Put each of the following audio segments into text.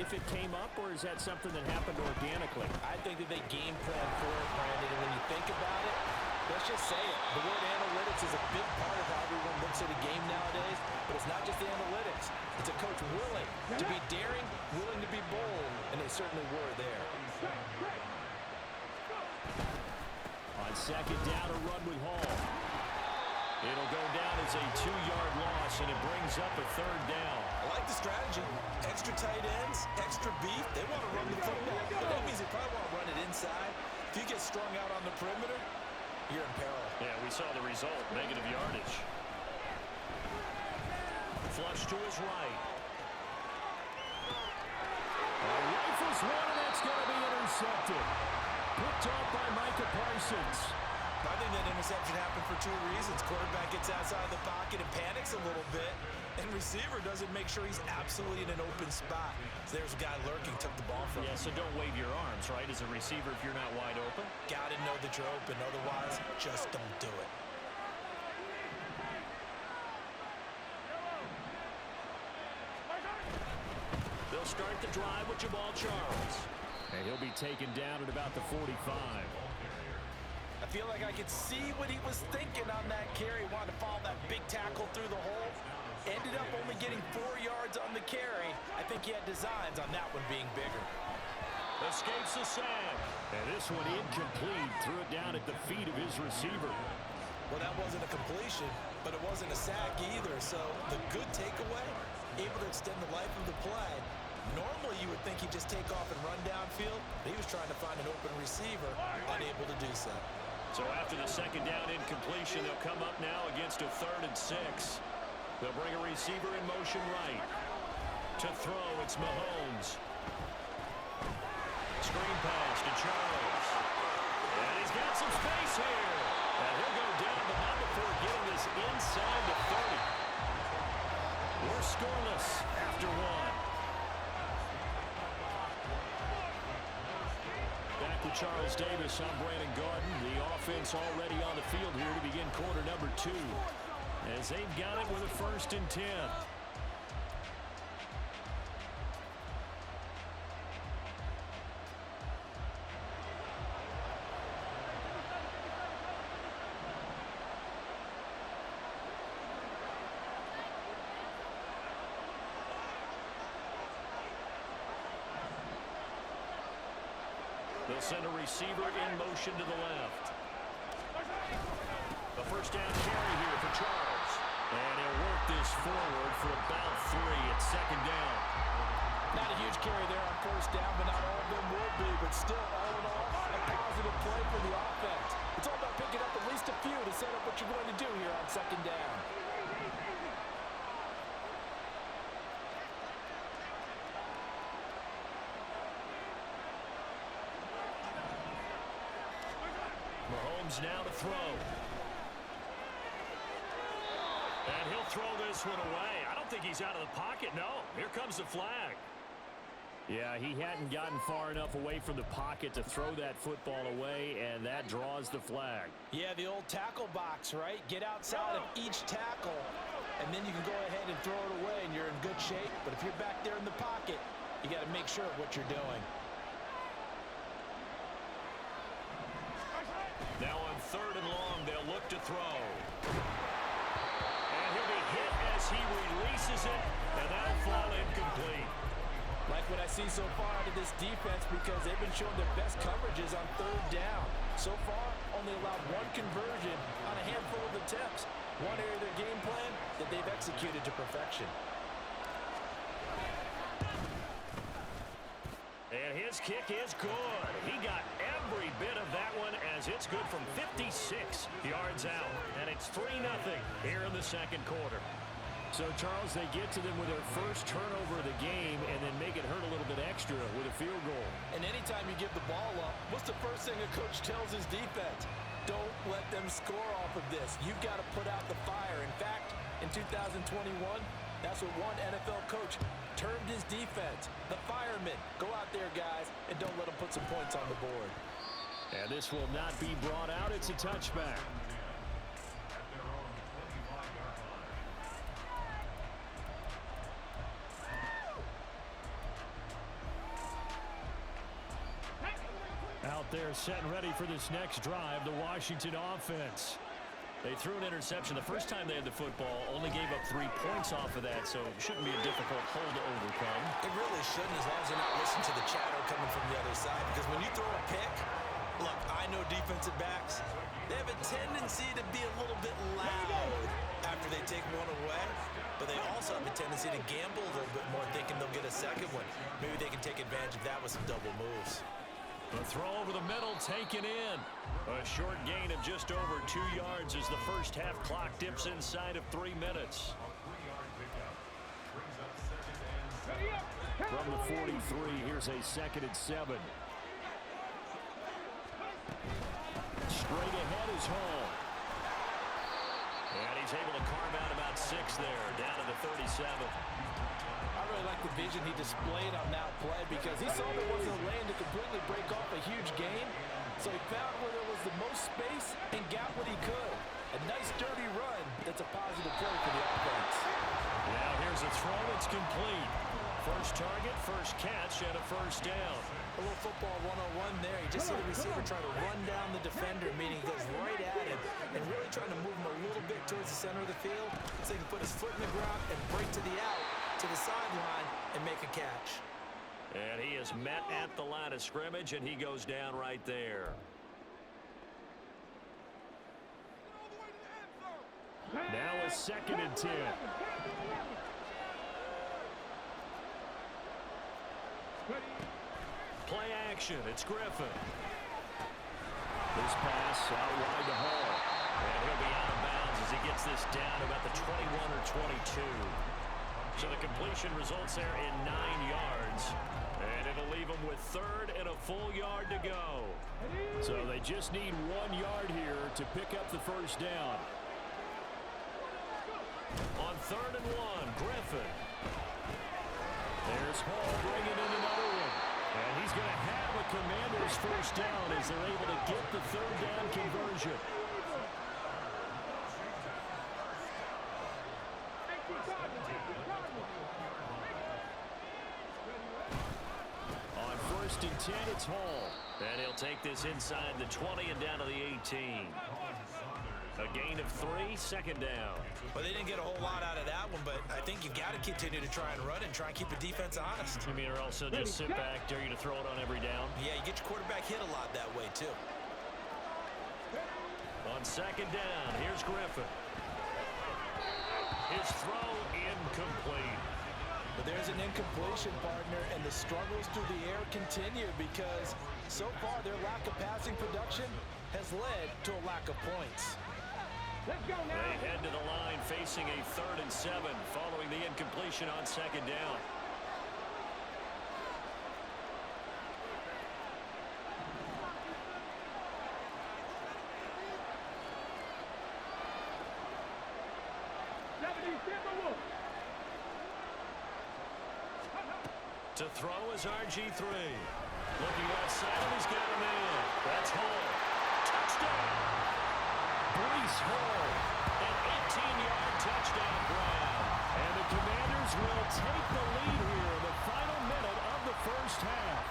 if it came up, or is that something that happened organically? I think that they game plan for it, Brandon, and when you think about it, let's just say it. The word analytics is a big part of how everyone looks at a game nowadays, but it's not just the analytics. It's a coach willing to be daring, willing to be bold, and they certainly were there. On second down, a run with Hall. It'll go down as a 2-yard loss, and it brings up a third down. I like the strategy. Extra tight ends, extra beef. They want to run the football, but that means they probably want to run it inside. If you get strung out on the perimeter, you're in peril. Yeah, we saw the result, negative yardage. Flush to his right. Rifles one, and that's going to be intercepted. Picked off by Micah Parsons. I think that interception happened for 2 reasons. Quarterback gets outside the pocket and panics a little bit, and receiver doesn't make sure he's absolutely in an open spot. So there's a guy lurking, took the ball from him. Yeah, so don't wave your arms, right, as a receiver if you're not wide open. Got to know that you're open. Otherwise, just don't do it. They'll start the drive with Jamal Charles. And he'll be taken down at about the 45. I feel like I could see what he was thinking on that carry. Wanted to follow that big tackle through the hole. Ended up only getting 4 yards on the carry. I think he had designs on that one being bigger. Escapes the sack. And this one incomplete. Threw it down at the feet of his receiver. Well, that wasn't a completion, but it wasn't a sack either. So the good takeaway, able to extend the life of the play. Normally you would think he'd just take off and run downfield, but he was trying to find an open receiver, unable to do so. So after the second down incompletion, they'll come up now against a 3rd and 6. They'll bring a receiver in motion right. To throw, it's Mahomes. Screen pass to Charles. And he's got some space here. And he'll go down, but not before getting this inside the 30. We're scoreless after 1. Back with Charles Davis, I'm Brandon Garden. The offense already on the field here to begin quarter number 2. As they've got it with a 1st and 10. They'll send a receiver in motion to the left. The 1st down carry here for Charles. And he'll work this forward for about 3 at 2nd down. Not a huge carry there on 1st down, but not all of them will be. But still, all in all, a positive play for the offense. It's all about picking up at least a few to set up what you're going to do here on 2nd down. Mahomes now to throw. And he'll throw this one away. I don't think he's out of the pocket. No, here comes the flag. Yeah, he hadn't gotten far enough away from the pocket to throw that football away, and that draws the flag. Yeah, the old tackle box, right? Get outside of each tackle, and then you can go ahead and throw it away, and you're in good shape. But if you're back there in the pocket, you got to make sure of what you're doing. Now on 3rd and long, they'll look to throw. And he'll be hit as he releases it, and that'll fall incomplete. Like what I see so far out of this defense, because they've been showing their best coverages on 3rd down. So far, only allowed 1 conversion on a handful of attempts. One area of their game plan that they've executed to perfection. And his kick is good. He got every bit of that one as it's good from 56 yards out. And it's 3-0 here in the 2nd quarter. So, Charles, they get to them with their first turnover of the game and then make it hurt a little bit extra with a field goal. And anytime you give the ball up, what's the first thing a coach tells his defense? Don't let them score off of this. You've got to put out the fire. In fact, in 2021, that's what one NFL coach termed his defense, the firemen. Go out there, guys, and don't let them put some points on the board. And this will not be brought out. It's a touchback. there setting ready for this next drive, the Washington offense. They threw an interception the first time they had the football, only gave up 3 points off of that, so it shouldn't be a difficult hole to overcome. It really shouldn't, as long as you're not listening to the chatter coming from the other side, because when you throw a pick, look, I know defensive backs, they have a tendency to be a little bit loud after they take one away, but they also have a tendency to gamble a little bit more, thinking they'll get a second one. Maybe they can take advantage of that with some double moves. The throw over the middle taken in. A short gain of just over 2 yards as the first half clock dips inside of 3 minutes. From the 43, here's a 2nd and 7. Straight ahead is Hall. And he's able to carve out about 6 there, down to the 37. I really like the vision he displayed on that play because he saw there wasn't a lane to completely break off a huge gain. So he found where there was the most space and got what he could. A nice, dirty run that's a positive play for the offense. Now here's a throw. It's complete. First target, first catch, and a first down. A little football 101 there. You just see the receiver try to run down the defender, meaning he goes right at him and really trying to move him a little bit towards the center of the field so he can put his foot in the ground and break to the out, to the sideline, and make a catch. And he is met at the line of scrimmage, and he goes down right there. Now a 2nd and 10. Play action. It's Griffin. This pass out wide to Hall. And he'll be out of bounds as he gets this down about the 21 or 22. So the completion results there in 9 yards. And it'll leave them with 3rd and a full yard to go. So they just need 1 yard here to pick up the first down. On 3rd and 1, Griffin. There's Hall bringing in another one. And he's going to have a Commander's first down as they're able to get the 3rd down conversion. On 1st and 10, it's Hall. And he'll take this inside the 20 and down to the 18. A gain of 3, 2nd down. Well, they didn't get a whole lot out of that one, but I think you've got to continue to try and run and try and keep the defense honest. You mean, or also just sit back, dare you to throw it on every down? Yeah, you get your quarterback hit a lot that way, too. On 2nd down, here's Griffin. His throw incomplete. But there's an incompletion, partner, and the struggles through the air continue because so far their lack of passing production has led to a lack of points. Let's go now. They head to the line facing a 3rd and 7 following the incompletion on 2nd down. To throw is RG3. Looking outside him, he's got a man. That's Hall. Touchdown! Breece Hall. An 18-yard touchdown grab. And the Commanders will take the lead here in the final minute of the first half.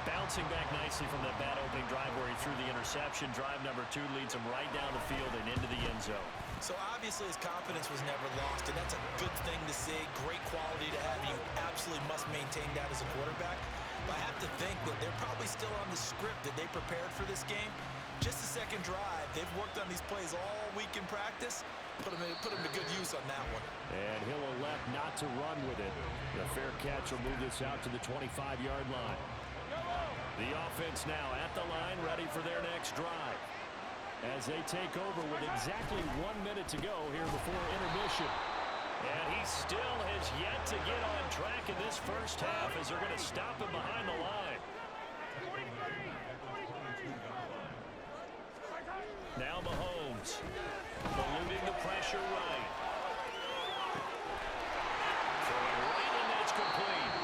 Bouncing back nicely from that bad opening drive where he threw the interception. Drive number 2 leads him right down the field and into the end zone. So obviously his confidence was never lost, and that's a good thing to see. Great quality to have. You absolutely must maintain that as a quarterback. But I have to think that they're probably still on the script that they prepared for this game. Just the second drive. They've worked on these plays all week in practice. Put them to good use on that one. And he'll elect not to run with it. The fair catch will move this out to the 25-yard line. The offense now at the line, ready for their next drive, as they take over with exactly 1 minute to go here before intermission. And he still has yet to get on track in this first half as they're going to stop him behind the line. Now Mahomes, eluding the pressure right. Throwing right, and that's complete.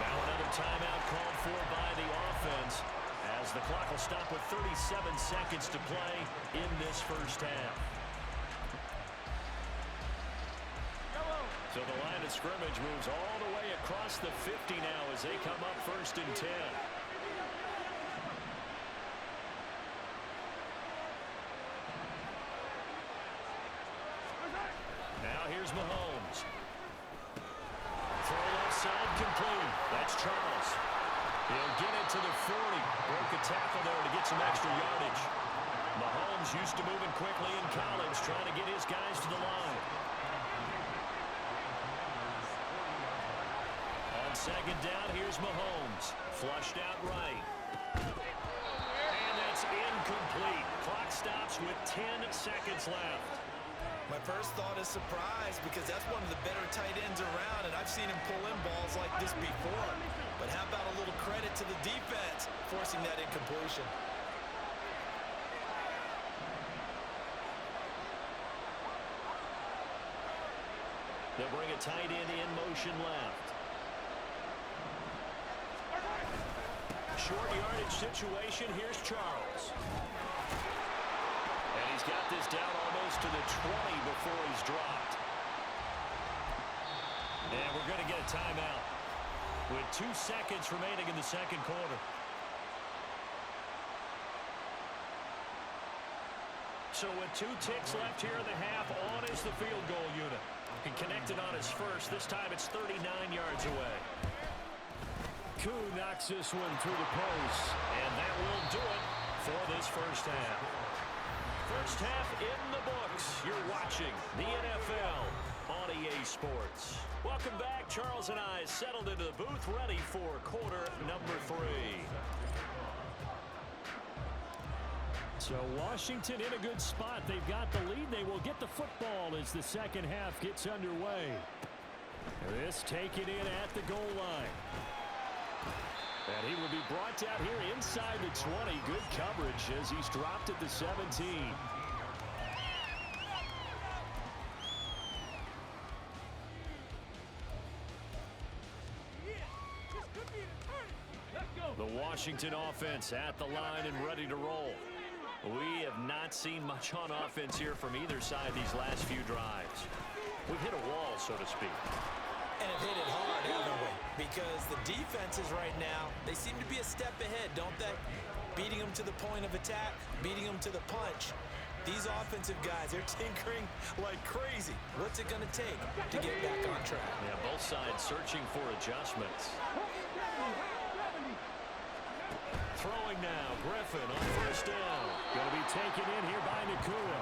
Now another timeout called for by the offense, as the clock will stop with 37 seconds to play in this first half. So the line of scrimmage moves all the way across the 50 now as they come up 1st and 10. Charles. He'll get it to the 40. Broke a tackle there to get some extra yardage. Mahomes used to moving quickly in college, trying to get his guys to the line. On second down, here's Mahomes. Flushed out right. And that's incomplete. Clock stops with 10 seconds left. My first thought is surprise because that's one of the better tight ends around, and I've seen him pull in balls like this before. But how about a little credit to the defense forcing that incompletion? They'll bring a tight end in motion left. Short yardage situation. Here's Charles. And he's got this down almost to the 20 before he's dropped. And we're going to get a timeout with 2 seconds remaining in the second quarter. So with 2 ticks left here in the half, on is the field goal unit. He connected on his first. This time it's 39 yards away. Koo knocks this one through the post. And that will do it for this first half. First half in the books. You're watching the NFL on EA Sports. Welcome back. Charles and I settled into the booth, ready for quarter number 3. So Washington in a good spot. They've got the lead. They will get the football as the second half gets underway. This taken in at the goal line. And he will be brought down here inside the 20. Good coverage as he's dropped at the 17. The Washington offense at the line and ready to roll. We have not seen much on offense here from either side these last few drives. We've hit a wall, so to speak. And have hit it hard, haven't we? Because the defenses right now, they seem to be a step ahead, don't they? Beating them to the point of attack, beating them to the punch. These offensive guys, they're tinkering like crazy. What's it going to take to get back on track? Yeah, both sides searching for adjustments. Throwing now, Griffin on first down. Going to be taken in here by Nakua.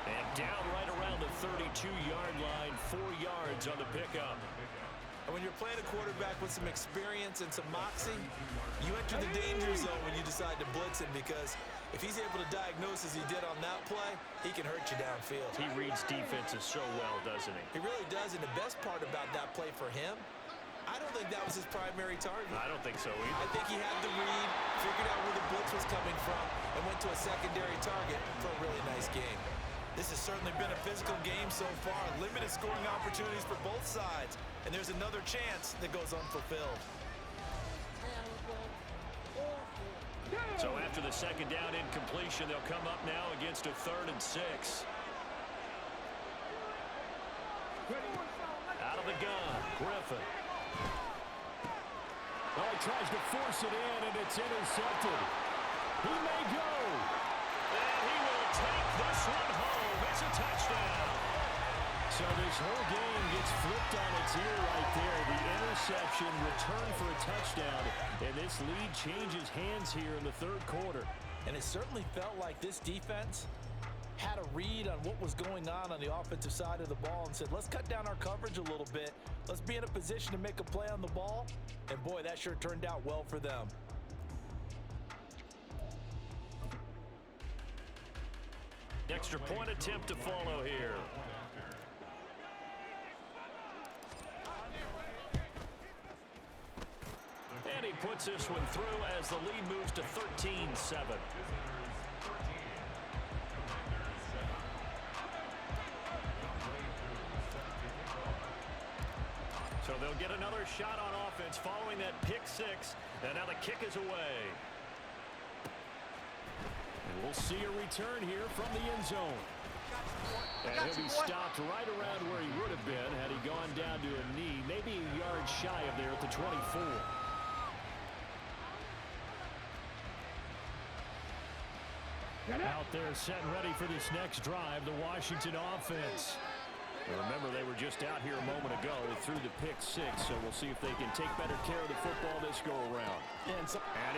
And down right around the 32-yard line, 4 yards on the pickup. And when you're playing a quarterback with some experience and some moxie, you enter the danger zone when you decide to blitz him, because if he's able to diagnose as he did on that play, he can hurt you downfield. He reads defenses so well, doesn't he? He really does, and the best part about that play for him, I don't think that was his primary target. I don't think so either. I think he had the read, figured out where the blitz was coming from, and went to a secondary target for a really nice game. This has certainly been a physical game so far. Limited scoring opportunities for both sides. And there's another chance that goes unfulfilled. So after the second down incompletion, they'll come up now against a 3rd and 6. Out of the gun, Griffin. Oh, he tries to force it in, and it's intercepted. He may go. And he will take this one home. It's a touchdown. So this whole game gets flipped on its ear right there. The interception, return for a touchdown, and this lead changes hands here in the 3rd quarter. And it certainly felt like this defense had a read on what was going on the offensive side of the ball and said, let's cut down our coverage a little bit. Let's be in a position to make a play on the ball. And boy, that sure turned out well for them. Extra point attempt to follow here. And he puts this one through as the lead moves to 13-7. So they'll get another shot on offense following that pick 6. And now the kick is away. And we'll see a return here from the end zone. And he'll be stopped right around where he would have been had he gone down to a knee, maybe a yard shy of there at the 24. Out there set and ready for this next drive, the Washington offense. Remember, they were just out here a moment ago. They threw the pick six, so we'll see if they can take better care of the football this go-around. And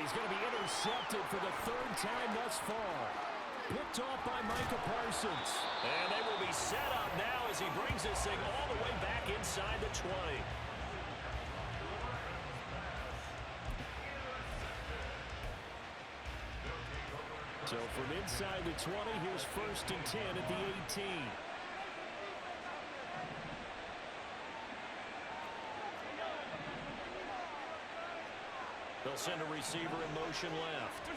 he's going to be intercepted for the third time thus far. Picked off by Micah Parsons. And they will be set up now as he brings this thing all the way back inside the 20. So from inside the 20, here's 1st and 10 at the 18. They'll send a receiver in motion left.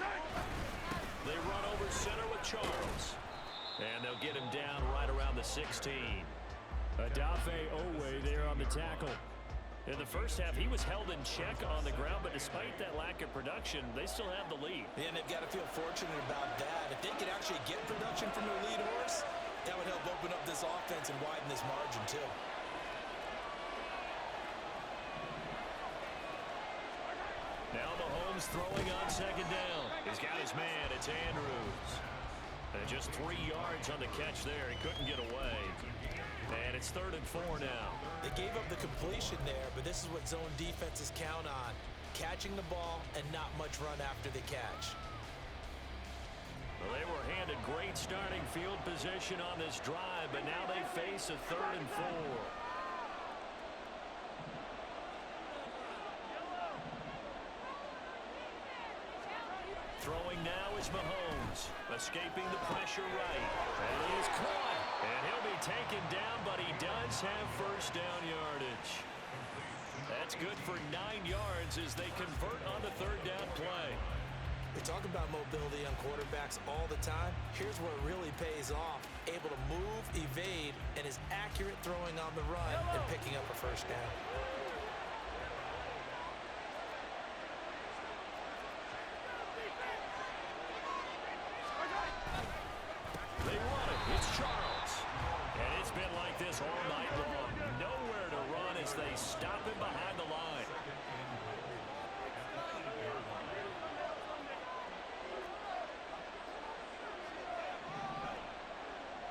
They run over center with Charles. And they'll get him down right around the 16. Adafe Owe there on the tackle. In the first half, he was held in check on the ground, but despite that lack of production, they still have the lead. And they've got to feel fortunate about that. If they could actually get production from their lead horse, that would help open up this offense and widen this margin, too. Now Mahomes throwing on 2nd down. He's got his man. It's Andrews. And just 3 yards on the catch there. He couldn't get away. And it's 3rd and 4 now. They gave up the completion there, but this is what zone defenses count on. Catching the ball and not much run after the catch. Well, they were handed great starting field position on this drive, but now they face a 3rd and 4. Throwing now is Mahomes, escaping the pressure right. And he is caught, and he'll be taken down, but he does have 1st down yardage. That's good for 9 yards as they convert on the 3rd down play. We talk about mobility on quarterbacks all the time. Here's where it really pays off. Able to move, evade, and is accurate throwing on the run and picking up a 1st down. They run it. It's Charles. And it's been like this all night long. Nowhere to run as they stop him behind the line.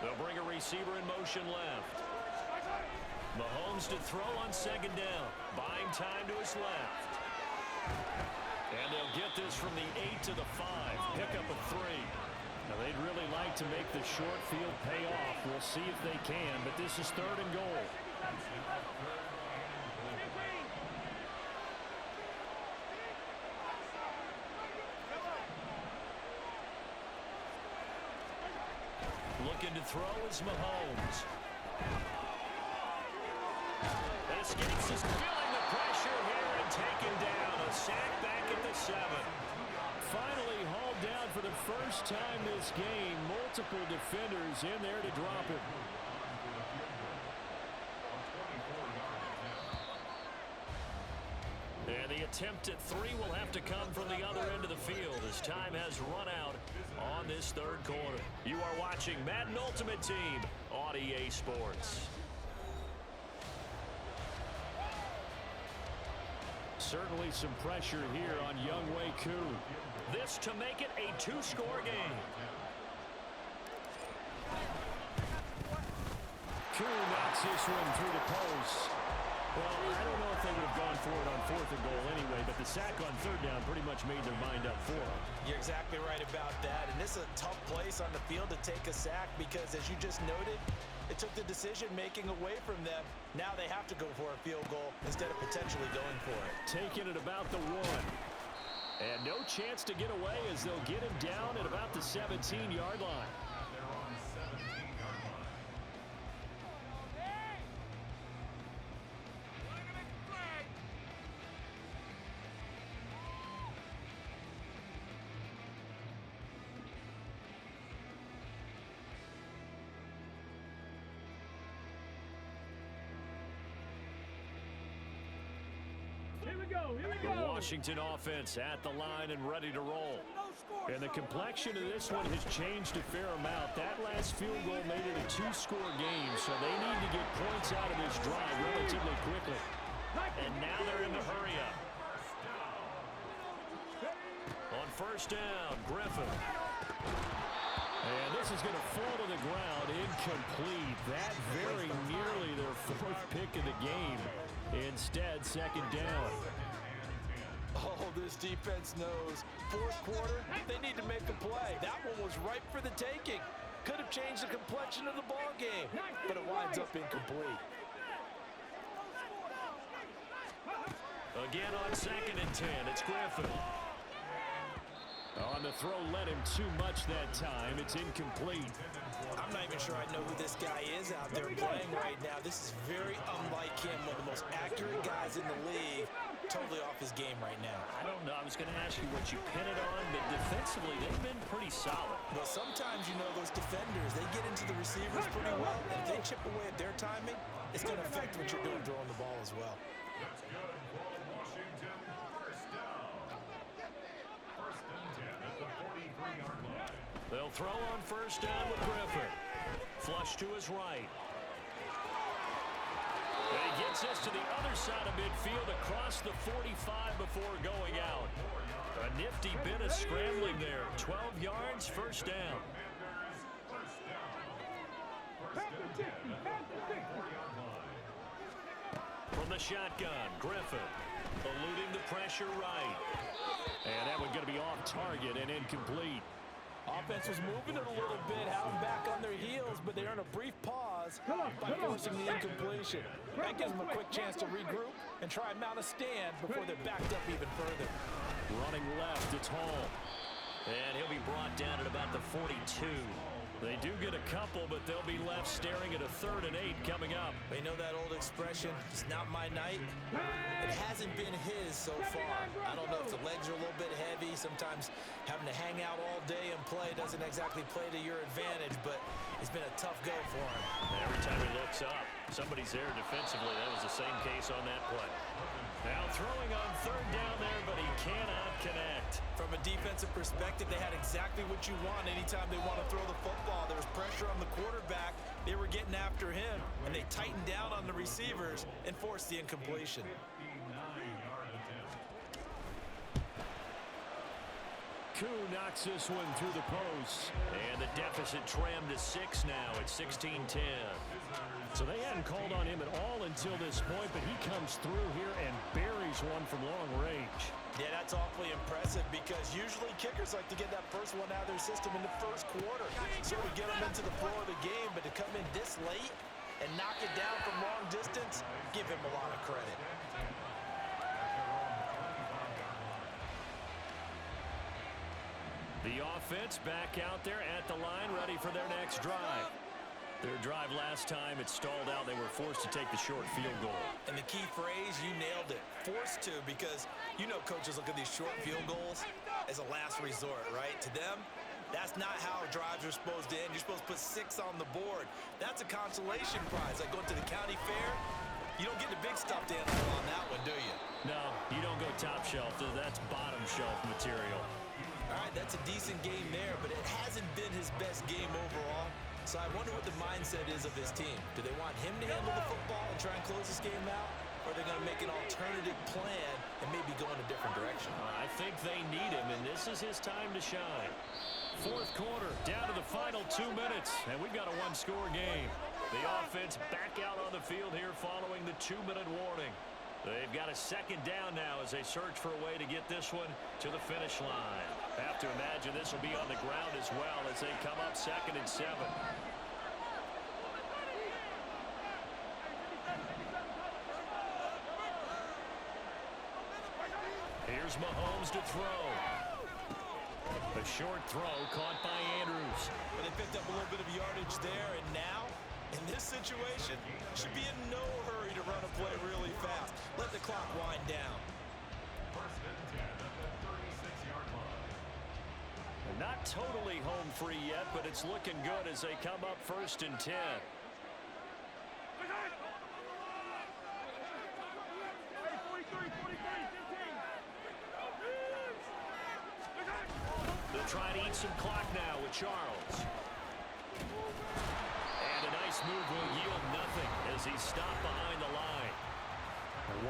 They'll bring a receiver in motion left. Mahomes to throw on 2nd down. Buying time to his left. And they'll get this from the 8 to the 5. Pick up a 3. Now, they'd really like to make the short field pay off. We'll see if they can, but this is 3rd and goal. Looking to throw is Mahomes. Escapes is feeling the pressure here and taken down. A sack back at the 7. Finally hauled down for the first time this game. Multiple defenders in there to drop him. And the attempt at 3 will have to come from the other end of the field as time has run out on this 3rd quarter. You are watching Madden Ultimate Team on EA Sports. Certainly some pressure here on Younghoe Koo. This to make it a 2-score game. Koo knocks this one through the post. Well, I don't know if they would have gone for it on 4th and goal anyway, but the sack on 3rd down pretty much made their mind up for them. You're exactly right about that, and this is a tough place on the field to take a sack because, as you just noted, it took the decision-making away from them. Now they have to go for a field goal instead of potentially going for it. Taking it about the 1. And no chance to get away as they'll get him down at about the 17-yard line. The Washington offense at the line and ready to roll. And the complexion of this one has changed a fair amount. That last field goal made it a 2-score game, so they need to get points out of this drive relatively quickly. And now they're in the hurry up. On 1st down, Griffin. And this is going to fall to the ground incomplete. That very nearly their fourth pick of the game. Instead, second down. Oh, this defense knows. Fourth quarter, they need to make a play. That one was ripe for the taking. Could have changed the complexion of the ball game, but it winds up incomplete. Again on 2nd and 10, it's Griffin. On the throw, led him too much that time. It's incomplete. I'm not even sure I know who this guy is out there playing right now. This is very unlike him, one of the most accurate guys in the league. Totally off his game right now. I don't know. I was going to ask you what you pin it on, but defensively, they've been pretty solid. Well, sometimes, you know, those defenders, they get into the receivers pretty well. And if they chip away at their timing, it's going to affect what you're doing throwing the ball as well. They'll throw on first down with Griffin. Flush to his right. And he gets us to the other side of midfield across the 45 before going out. A nifty bit of scrambling there. 12 yards, first down. From the shotgun, Griffin eluding the pressure right. And that one's going to be off target and incomplete. Offense was moving it a little bit, had them back on their heels, but they earned a brief pause by forcing the incompletion. That gives them a quick chance to regroup and try and mount a stand before they're backed up even further. Running left, it's Hall. And he'll be brought down at about the 42. They do get a couple, but they'll be left staring at a 3rd and 8 coming up. They know that old expression, it's not my night. It hasn't been his so far. I don't know if the legs are a little bit heavy. Sometimes having to hang out all day and play doesn't exactly play to your advantage, but it's been a tough go for him. Every time he looks up, somebody's there defensively. That was the same case on that play. Now throwing on 3rd down there, but he cannot connect. From a defensive perspective, they had exactly what you want anytime they want to throw the football. There was pressure on the quarterback. They were getting after him, and they tightened down on the receivers and forced the incompletion. Koo knocks this one through the post. And the deficit trimmed to 6 now at 16-10. So they hadn't called on him at all until this point, but he comes through here and buries one from long range. Yeah, that's awfully impressive because usually kickers like to get that first one out of their system in the first quarter. So to get them into the flow of the game, but to come in this late and knock it down from long distance, give him a lot of credit. The offense back out there at the line, ready for their next drive. Their drive last time, it stalled out. They were forced to take the short field goal. And the key phrase, you nailed it. Forced to, because you know coaches look at these short field goals as a last resort, right? To them, that's not how drives are supposed to end. You're supposed to put 6 on the board. That's a consolation prize. Like going to the county fair, you don't get the big stuffed animal on that one, do you? No, you don't go top shelf. That's bottom shelf material. All right, that's a decent game there, but it hasn't been his best game overall. So I wonder what the mindset is of his team. Do they want him to handle the football and try and close this game out? Or are they going to make an alternative plan and maybe go in a different direction? I think they need him, and this is his time to shine. Fourth quarter, down to the final 2 minutes, and we've got a one-score game. The offense back out on the field here following the 2-minute warning. They've got a second down now as they search for a way to get this one to the finish line. Have to imagine this will be on the ground as well as they come up 2nd and 7. Here's Mahomes to throw. A short throw caught by Andrews. But they picked up a little bit of yardage there, and now, in this situation, should be in no hurry to run a play really fast. Let the clock wind down. Not totally home free yet, but it's looking good as they come up 1st and 10. They'll try to eat some clock now with Charles. And a nice move will yield nothing as he's stopped behind the line.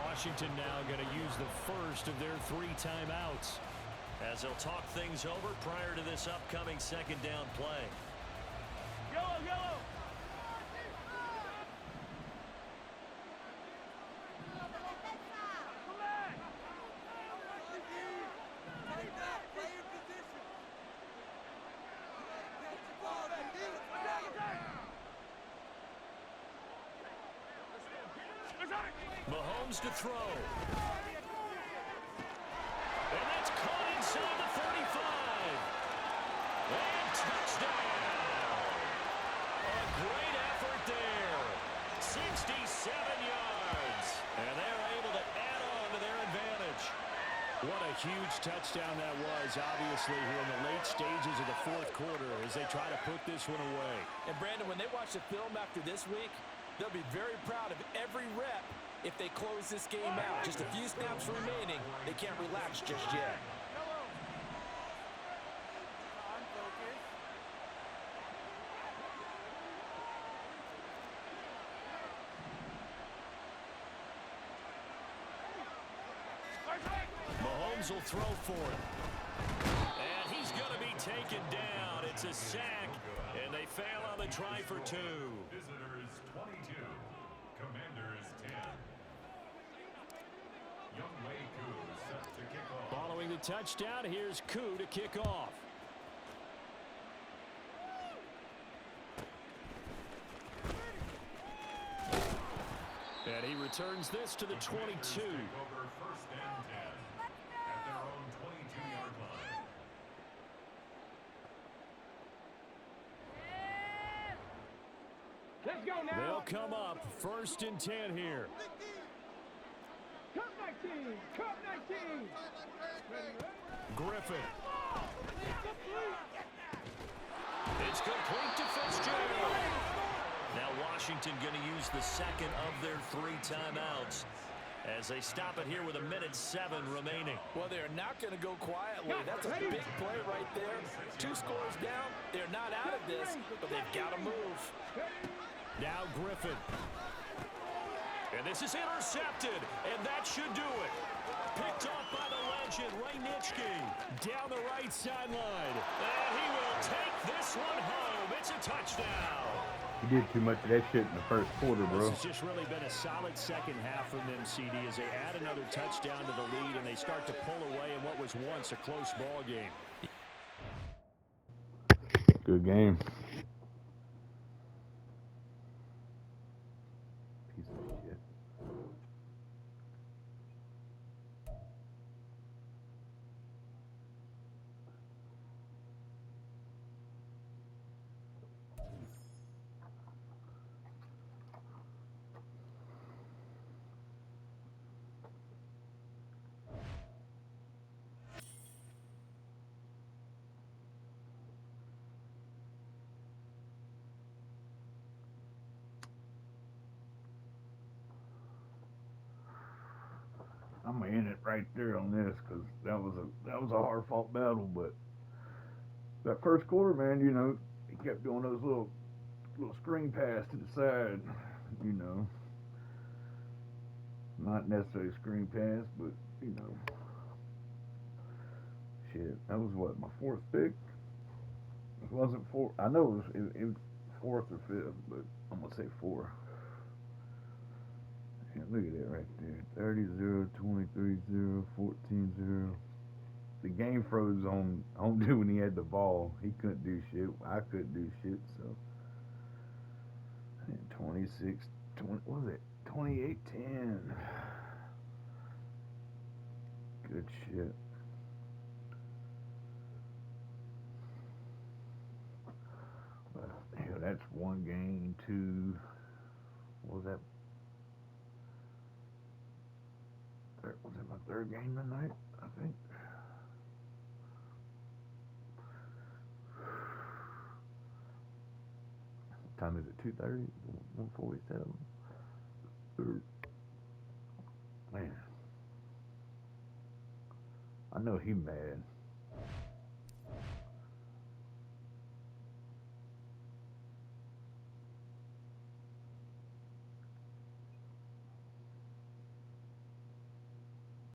Washington now going to use the first of their 3 timeouts as they'll talk things over prior to this upcoming second down play. Mahomes to throw. And that's caught inside the 35. And touchdown. A great effort there. 67 yards. And they're able to add on to their advantage. What a huge touchdown that was, obviously, here in the late stages of the fourth quarter as they try to put this one away. And, Brandon, when they watch the film after this week, they'll be very proud of every rep if they close this game out. Just a few snaps remaining. They can't relax just yet. Mahomes will throw for it. And he's going to be taken down. It's a sack. And they fail on the try for two. Visitors 22. Commanders 10. Youngway Koo set to kick off. Following the touchdown, here's Koo to kick off. And he returns this to the 22. Take over first and 10 at their own 22-yard line. Let's go now. They'll come up first and 10 here. Cup 19. Cup 19. Griffin. It's complete to Fitzgerald. Now Washington going to use the second of their 3 timeouts as they stop it here with 1:07 remaining. Well, they're not going to go quietly. That's a big play right there. 2 scores down. They're not out of this, but they've got to move. Now Griffin. And this is intercepted, and that should do it. Picked off by the legend, Ray Nitschke, down the right sideline. And he will take this one home. It's a touchdown. He did too much of that shit in the first quarter, bro. This has just really been a solid second half from them, CD, as they add another touchdown to the lead and they start to pull away in what was once a close ball game. Good game. Piece of shit. I'm gonna end it right there on this because that was a hard fought battle. But that first quarter, man, you know, he kept doing those little screen pass to the side, you know, not necessarily screen pass, but you know, shit. That was what, my 4th pick. It wasn't 4. I know it was 4th or 5th, but I'm gonna say 4. Yeah, look at that right there. 30-0, 23-0, 14-0. The game froze on dude when he had the ball. He couldn't do shit. I couldn't do shit, so. And 26, 20, what was it? 28-10. Good shit. But, hell, that's 1 game, 2. What was that? Was it my 3rd game tonight? I think. What time is it? 2:30? 1:47? Man. I know he mad.